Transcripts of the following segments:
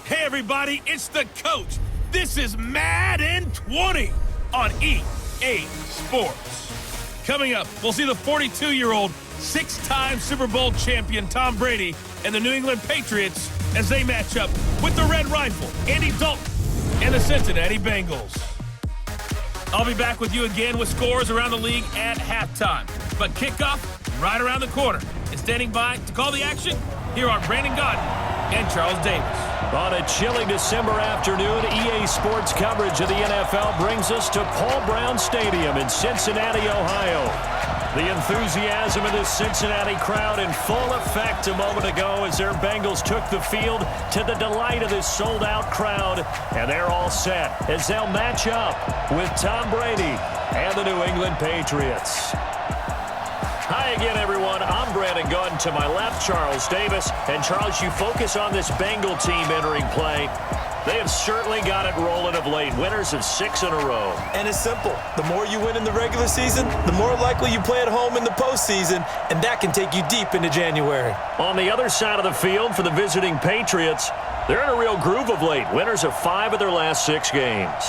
Hey everybody, it's the coach. This is Madden 20 on EA Sports. Coming up, we'll see the 42-year-old, six-time Super Bowl champion Tom Brady and the New England Patriots as they match up with the Red Rifle, Andy Dalton, and the Cincinnati Bengals. I'll be back with you again with scores around the league at halftime. But kickoff right around the corner. And standing by to call the action, here are Brandon Godden and Charles Davis. On a chilly December afternoon, EA Sports coverage of the NFL brings us to Paul Brown Stadium in Cincinnati, Ohio. The enthusiasm of this Cincinnati crowd in full effect a moment ago as their Bengals took the field to the delight of this sold-out crowd. And they're all set as they'll match up with Tom Brady and the New England Patriots. Hi again, everyone. I'm Brandon Godden. To my left, Charles Davis. And Charles, you focus on this Bengal team entering play. They have certainly got it rolling of late. Winners of 6 in a row. And it's simple. The more you win in the regular season, the more likely you play at home in the postseason, and that can take you deep into January. On the other side of the field for the visiting Patriots, they're in a real groove of late. Winners of 5 of their last 6 games.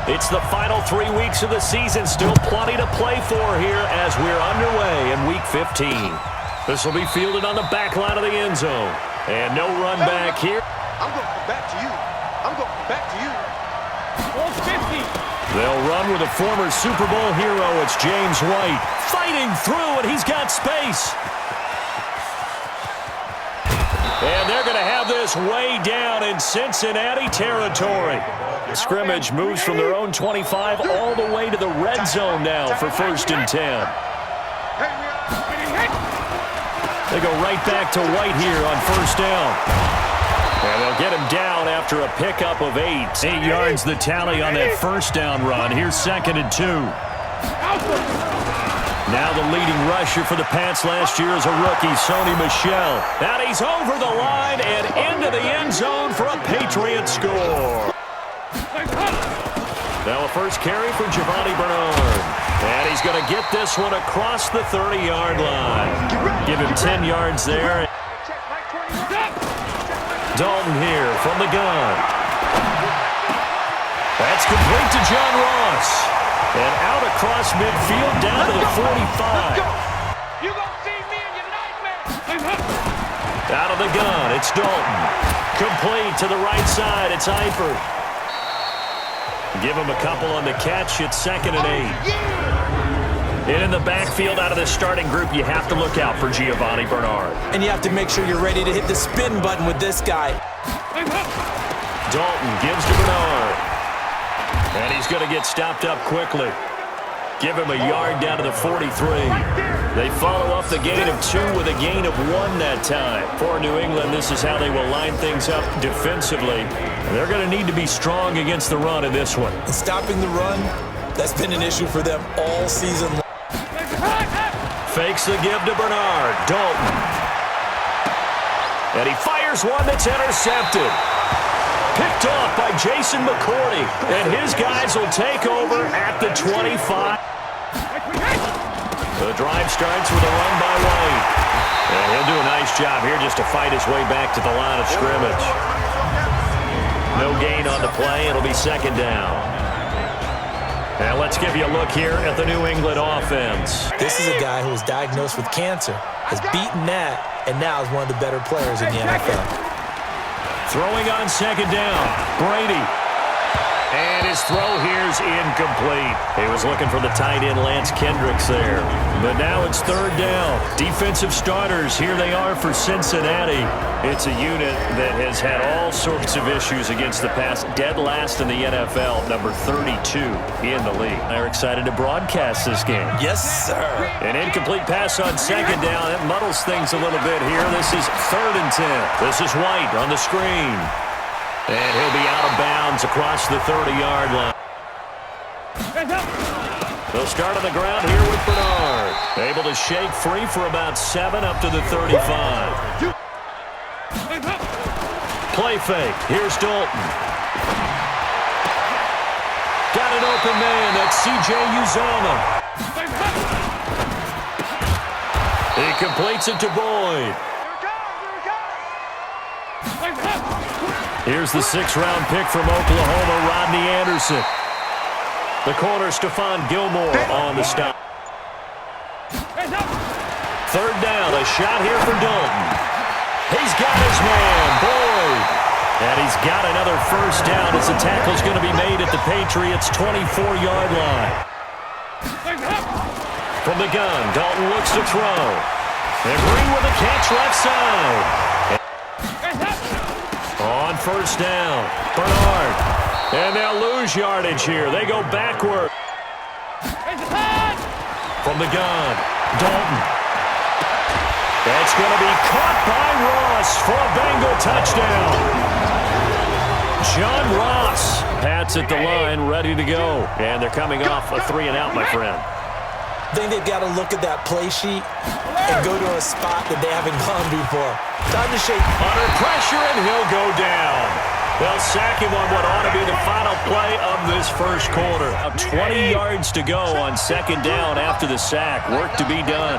It's the final 3 weeks of the season. Still plenty to play for here as we're underway in Week 15. This will be fielded on the back line of the end zone. And no run back here. I'm going back to you. I'm going back to you. 50. They'll run with a former Super Bowl hero. It's James White fighting through, and he's got space. And they're going to have this way down in Cincinnati territory. Scrimmage moves from their own 25 all the way to the red zone now for 1st and 10. They go right back to White here on 1st down. And they'll get him down after a pickup of 8. 8 yards the tally on that 1st down run. Here's 2nd and 2. Now the leading rusher for the Pats last year is a rookie, Sony Michel. And he's over the line and into the end zone for a Patriot score. Now a first carry for Giovanni Bernard. And he's going to get this one across the 30-yard line. Give him 10 yards there. Dalton here from the gun. That's complete to John Ross. And out across midfield down to the 45. You gonna see me in your nightmares. Out of the gun, it's Dalton. Complete to the right side, it's Eifert. Give him a couple on the catch. It's 2nd and 8. And in the backfield out of the starting group, you have to look out for Giovanni Bernard. And you have to make sure you're ready to hit the spin button with this guy. Dalton gives to Bernard. And he's going to get stopped up quickly. Give him a yard down to the 43. They follow up the gain of 2 with a gain of 1 that time. For New England, this is how they will line things up defensively. And they're going to need to be strong against the run in this one. And stopping the run, that's been an issue for them all season long. Fakes the give to Bernard. Dalton. And he fires one that's intercepted. Picked off by Jason McCourty. And his guys will take over at the 25. The drive starts with a run by White. And he'll do a nice job here just to fight his way back to the line of scrimmage. No gain on the play. It'll be 2nd down. And let's give you a look here at the New England offense. This is a guy who was diagnosed with cancer, has beaten that, and now is one of the better players in the NFL. Throwing on 2nd down, Brady. And his throw here's incomplete. He was looking for the tight end Lance Kendricks there. But now it's 3rd down. Defensive starters, here they are for Cincinnati. It's a unit that has had all sorts of issues against the pass. Dead last in the NFL, number 32 in the league. They're excited to broadcast this game. Yes, sir. An incomplete pass on 2nd down. That muddles things a little bit here. This is 3rd and 10. This is White on the screen. And he'll be out of bounds across the 30-yard line. They'll start on the ground here with Bernard. Able to shake free for about 7 up to the 35. Play fake. Here's Dalton. Got an open man. That's C.J. Uzomah. He completes it to Boyd. Here's the 6th-round pick from Oklahoma, Rodney Anderson. The corner, Stephon Gilmore on the stop. 3rd down, a shot here for Dalton. He's got his man, Boyd. And he's got another 1st down as the tackle's going to be made at the Patriots' 24-yard line. From the gun, Dalton looks to throw. And Green with a catch left side. On 1st down, Bernard. And they'll lose yardage here. They go backward. From the gun, Dalton. That's going to be caught by Ross for a Bengal touchdown. John Ross. Pat's at the line, ready to go. And they're coming off a 3-and-out, my friend. I think they've got to look at that play sheet and go to a spot that they haven't gone before. Time to shake. Under pressure, and he'll go down. They'll sack him on what ought to be the final play of this 1st quarter. 20 yards to go on 2nd down after the sack. Work to be done.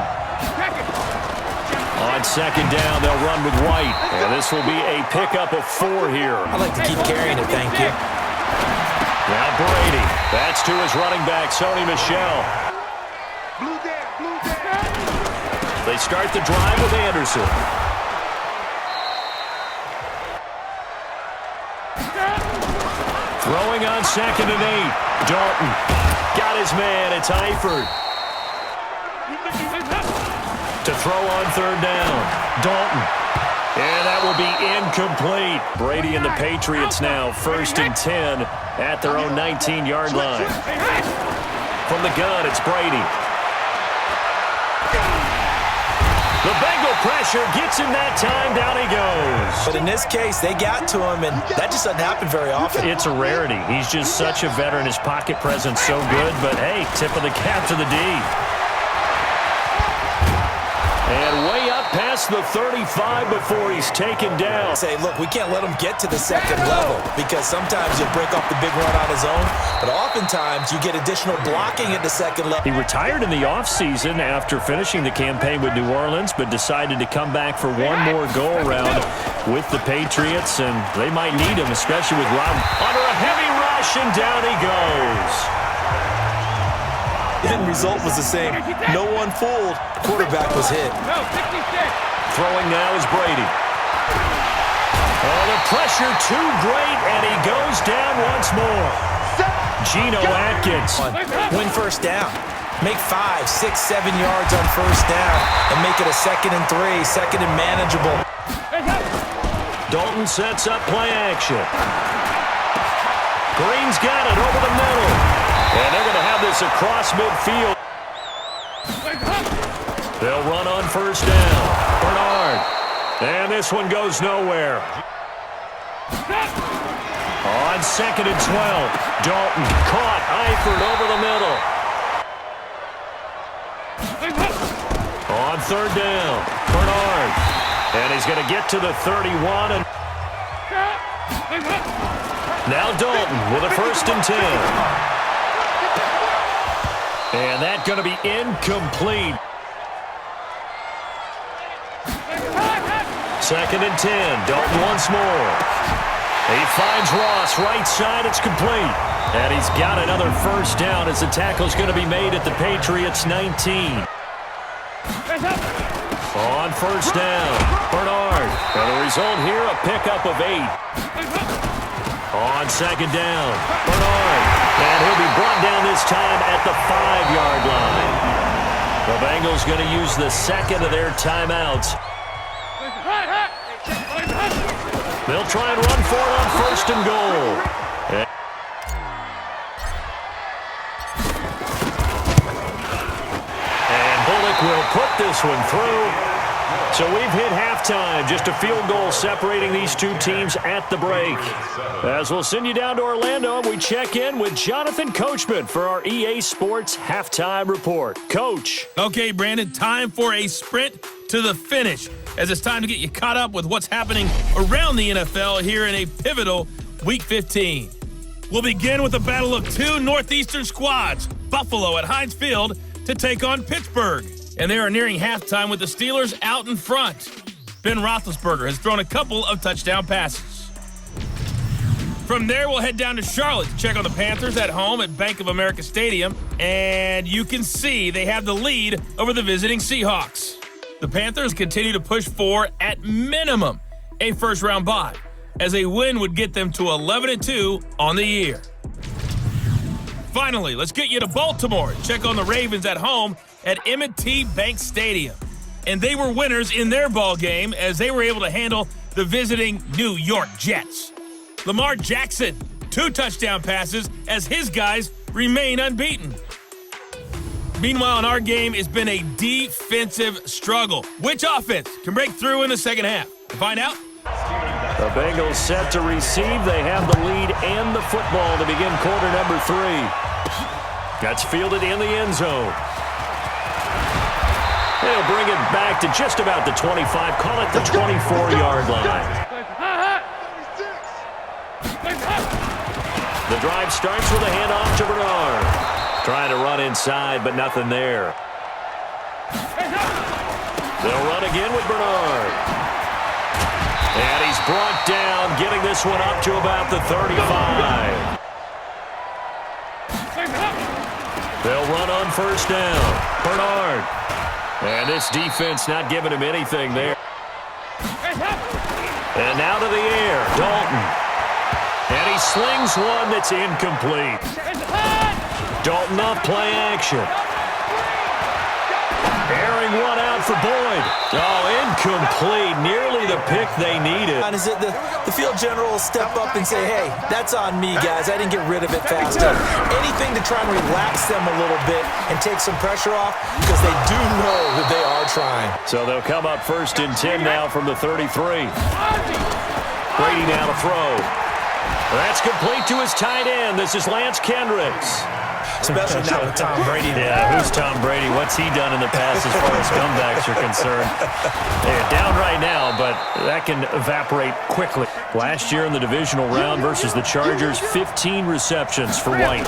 On 2nd down, they'll run with White. And this will be a pickup of 4 here. I'd like to keep carrying it, thank you. Now Brady. That's to his running back, Sony Michel. They start the drive with Anderson. Throwing on 2nd and 8. Dalton. Got his man. It's Eifert. To throw on 3rd down. Dalton. And that will be incomplete. Brady and the Patriots now 1st and 10 at their own 19-yard line. From the gun, it's Brady. The Bengal pressure gets him that time. Down he goes. But in this case, they got to him, and that just doesn't happen very often. It's a rarity. He's just such a veteran. His pocket presence so good. But, hey, tip of the cap to the D. And way up past the 35 before he's taken down. Say, look, we can't let him get to the 2nd level because sometimes you'll break off the big run on his own, but oftentimes you get additional blocking at the 2nd level. He retired in the offseason after finishing the campaign with New Orleans, but decided to come back for one more go-around with the Patriots, and they might need him, especially with Rob under a heavy rush, and down he goes. The end result was the same. No one fooled. The quarterback was hit. Throwing now is Brady. Oh, the pressure too great, and he goes down once more. Geno Atkins. Win 1st down. Make 5, 6, 7 yards on 1st down and make it a 2nd and 3, 2nd and manageable. Dalton sets up play action. Green's got it over the middle. And they're going to have this across midfield. They'll run on 1st down. Bernard. And this one goes nowhere. On 2nd and 12. Dalton caught. Eifert over the middle. On 3rd down. Bernard. And he's going to get to the 31. And now Dalton with a 1st and 10. And that's going to be incomplete. 2nd and 10. Dalton once more. He finds Ross right side. It's complete. And he's got another 1st down as the tackle's going to be made at the Patriots' 19. On 1st down, Bernard. And the result here, a pickup of 8. On 2nd down, Bernard. And he'll be brought down this time at the 5-yard line. The Bengals going to use the 2nd of their timeouts. They'll try and run for it on 1st and goal. And Bullock will put this one through. So we've hit halftime, just a field goal separating these two teams at the break. As we'll send you down to Orlando, we check in with Jonathan Coachman for our EA Sports Halftime Report. Coach. Okay, Brandon, time for a sprint to the finish, as it's time to get you caught up with what's happening around the NFL here in a pivotal Week 15. We'll begin with a battle of two Northeastern squads, Buffalo at Heinz Field to take on Pittsburgh. And they are nearing halftime with the Steelers out in front. Ben Roethlisberger has thrown a couple of touchdown passes. From there, we'll head down to Charlotte to check on the Panthers at home at Bank of America Stadium. And you can see they have the lead over the visiting Seahawks. The Panthers continue to push for, at minimum, a first-round bye, as a win would get them to 11-2 on the year. Finally, let's get you to Baltimore and check on the Ravens at home at M&T Bank Stadium. And they were winners in their ball game as they were able to handle the visiting New York Jets. Lamar Jackson, 2 touchdown passes as his guys remain unbeaten. Meanwhile, in our game, it's been a defensive struggle. Which offense can break through in the second half? To find out, the Bengals set to receive. They have the lead and the football to begin quarter number 3. That's fielded in the end zone. They'll bring it back to just about the 25, call it the 24-yard line. The drive starts with a handoff to Bernard. Trying to run inside, but nothing there. They'll run again with Bernard. And he's brought down, getting this one up to about the 35. They'll run on first down. Bernard. And this defense not giving him anything there. And now to the air, Dalton. And he slings one that's incomplete. Dalton off play action. Airing one out for Boyd. Oh, incomplete. Nearly the pick they needed. Is it the field general will step up and say, hey, that's on me, guys. I didn't get rid of it fast enough. Anything to try and relax them a little bit and take some pressure off because they do know that they are trying. So they'll come up first and 10 now from the 33. Brady now to throw. That's complete to his tight end. This is Lance Kendricks. Especially now with Tom Brady. Yeah, who's Tom Brady? What's he done in the past as far as comebacks are concerned? They're down right now, but that can evaporate quickly. Last year in the divisional round versus the Chargers, 15 receptions for White.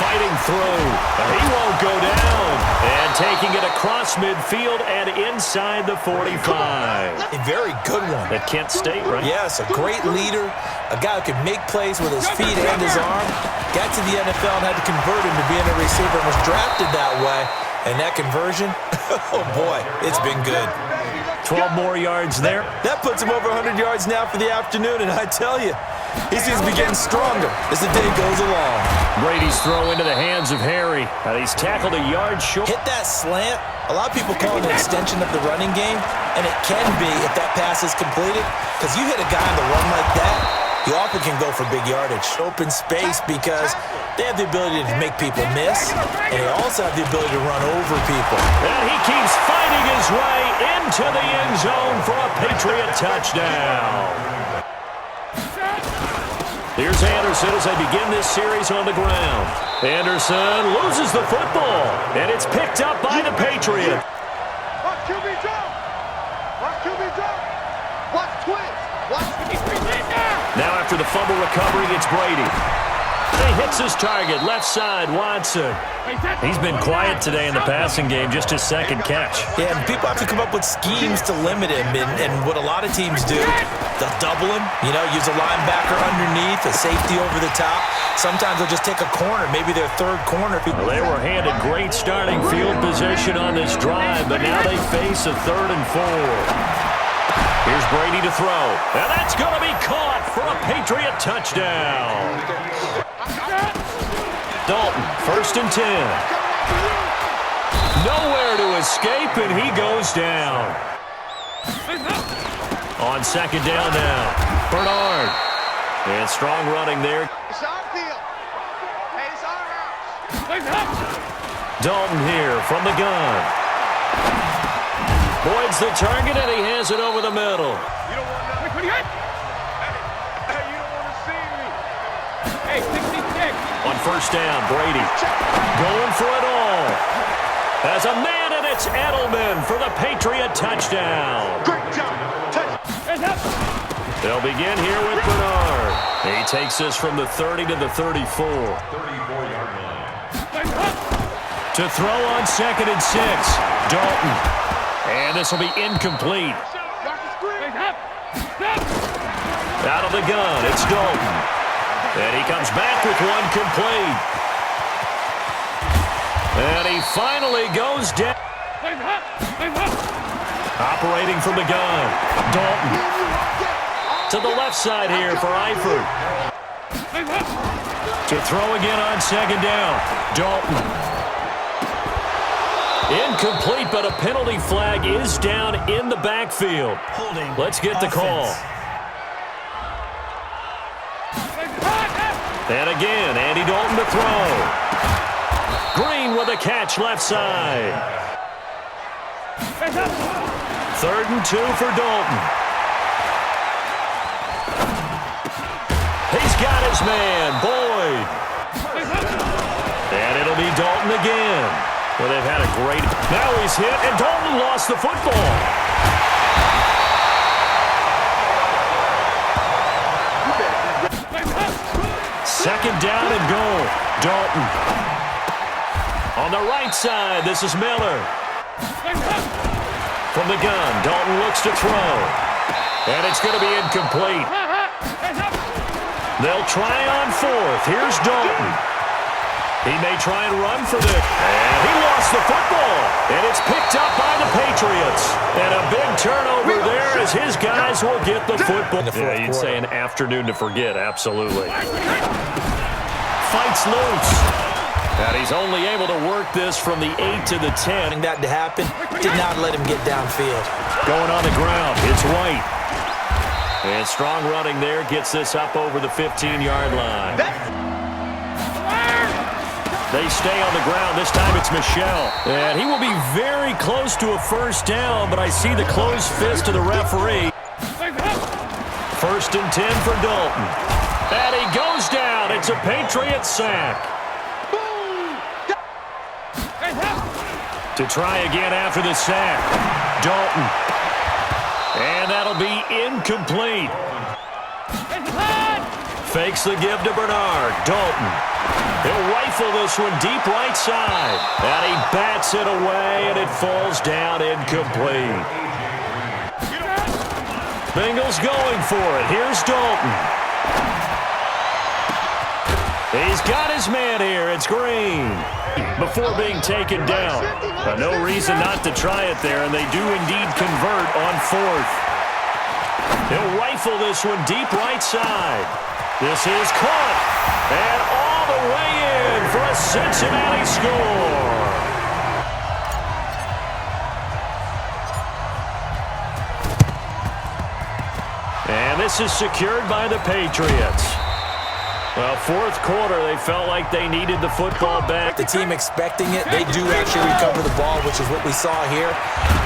Fighting through. He won't go down. And taking it across midfield and inside the 45. A very good one. At Kent State, right? Yes, a great leader. A guy who could make plays with his feet and his arm. Got to the NFL and had to convert him to being a receiver and was drafted that way. And that conversion, oh boy, it's been good. 12 more yards there. That puts him over 100 yards now for the afternoon, and I tell you, he seems to be getting stronger as the day goes along. Brady's throw into the hands of Harry. He's tackled a yard short. Hit that slant. A lot of people call it an extension of the running game, and it can be if that pass is completed, because you hit a guy on the run like that, you often can go for big yardage. Open space because they have the ability to make people miss, and they also have the ability to run over people. And he keeps fighting his way into the end zone for a Patriot touchdown. Here's Anderson as they begin this series on the ground. Anderson loses the football, and it's picked up by the Patriots. Watch QB drop. Watch QB drop. Watch twins. Watch Now after the fumble recovery, it's Brady. He hits his target, left side, Watson. He's been quiet today in the passing game, just his second catch. Yeah, and people have to come up with schemes to limit him, and what a lot of teams do, they'll double him, use a linebacker underneath, a safety over the top. Sometimes they'll just take a corner, maybe their third corner. Well, they were handed great starting field position on this drive, but now they face a 3rd and 4. Here's Brady to throw, and that's going to be caught for a Patriot touchdown. Dalton, 1st and 10. Nowhere to escape, and he goes down. On 2nd down now, Bernard. And strong running there. It's our field. Hey, it's our house. Dalton here from the gun. Boyd's the target, and he has it over the middle. You don't want nothing. Hey, you don't want to see me. Hey, 66. On 1st down, Brady going for it all. As a man, and it's Edelman for the Patriot touchdown. Great job. Touch. They'll begin here with Bernard. He takes this from the 30 to the 34. 34-yard line. To throw on 2nd and 6. Dalton. And this will be incomplete. Out of the gun, it's Dalton. And he comes back with one complete. And he finally goes down. Operating from the gun, Dalton. To the left side here for Eifert. To throw again on 2nd down, Dalton. Incomplete, but a penalty flag is down in the backfield. Let's get the call. And again, Andy Dalton to throw. Green with a catch left side. 3rd and 2 for Dalton. He's got his man, Boyd. And it'll be Dalton again. Well, they've had a great... Now he's hit, and Dalton lost the football. Second down and goal. Dalton. On the right side, this is Miller. From the gun, Dalton looks to throw. And it's going to be incomplete. They'll try on 4th. Here's Dalton. He may try and run for this. And he lost the football. And it's picked up by the Patriots. And a big turnover there as his guys will get the football. Yeah, you'd say an afternoon to forget. Absolutely. Fights loose. And he's only able to work this from the 8 to the 10. That to happen, did not let him get downfield. Going on the ground, it's White. And strong running there gets this up over the 15-yard line. They stay on the ground. This time it's Michel. And he will be very close to a first down, but I see the closed fist of the referee. 1st and 10 for Dalton. And he goes down. It's a Patriot sack. To try again after the sack. Dalton. And that'll be incomplete. Fakes the give to Bernard. Dalton. He'll rifle this one deep right side. And he bats it away, and it falls down incomplete. Bengals going for it. Here's Dalton. He's got his man here. It's Green. Before being taken down. But no reason not to try it there, and they do indeed convert on 4th. He'll rifle this one deep right side. This is caught. And all the way in for a Cincinnati score. And this is secured by the Patriots. Well, 4th quarter, they felt like they needed the football back. The team expecting it, they do actually recover the ball, which is what we saw here.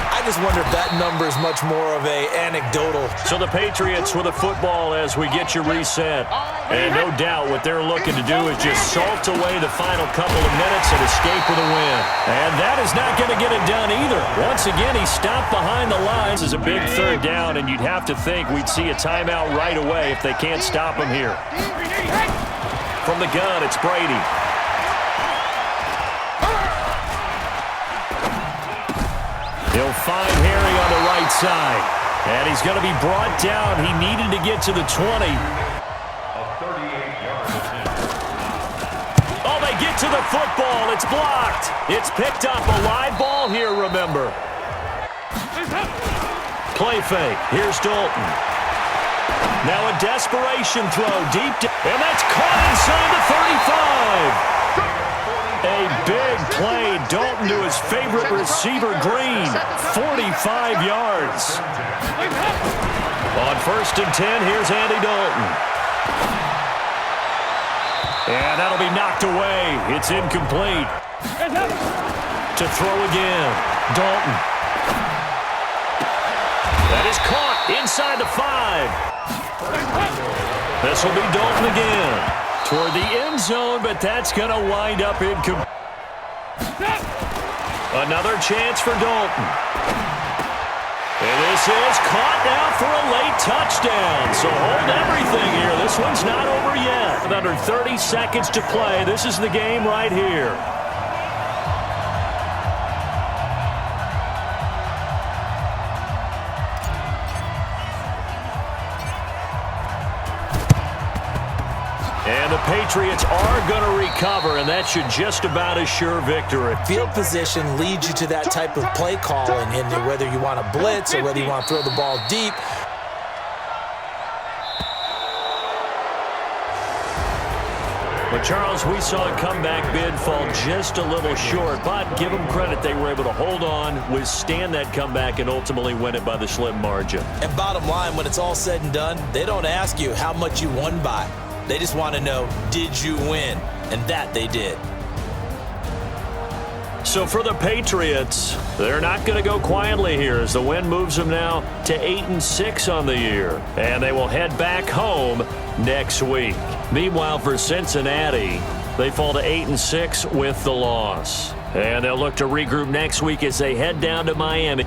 I just wonder if that number is much more of a anecdotal. So the Patriots with the football as we get you reset. And no doubt what they're looking to do is just salt away the final couple of minutes and escape with a win. And that is not going to get it done either. Once again, he stopped behind the lines. This is a big 3rd down, and you'd have to think we'd see a timeout right away if they can't stop him here. From the gun, it's Brady. He'll find Harry on the right side. And he's going to be brought down. He needed to get to the 20. Oh, they get to the football. It's blocked. It's picked up. A live ball here, remember. Play fake. Here's Dalton. Now a desperation throw deep down. And that's caught inside the 35. A big play. Dalton to his favorite receiver, Green. 45 yards. On 1st and 10, here's Andy Dalton. And that'll be knocked away. It's incomplete. To throw again. Dalton. That is caught inside the 5. This will be Dalton again. Toward the end zone, but that's going to wind up incomplete. Another chance for Dalton. And this is caught now for a late touchdown. So hold everything here. This one's not over yet. With under 30 seconds to play, this is the game right here. And the Patriots are going to recover, and that should just about assure victory. Field position leads you to that type of play calling, and whether you want to blitz or whether you want to throw the ball deep. But, Charles, we saw a comeback bid fall just a little short, but give them credit. They were able to hold on, withstand that comeback, and ultimately win it by the slim margin. And bottom line, when it's all said and done, they don't ask you how much you won by. They just want to know, did you win? And that they did. So for the Patriots, they're not going to go quietly here as the win moves them now to 8-6 on the year. And they will head back home next week. Meanwhile, for Cincinnati, they fall to 8-6 with the loss. And they'll look to regroup next week as they head down to Miami.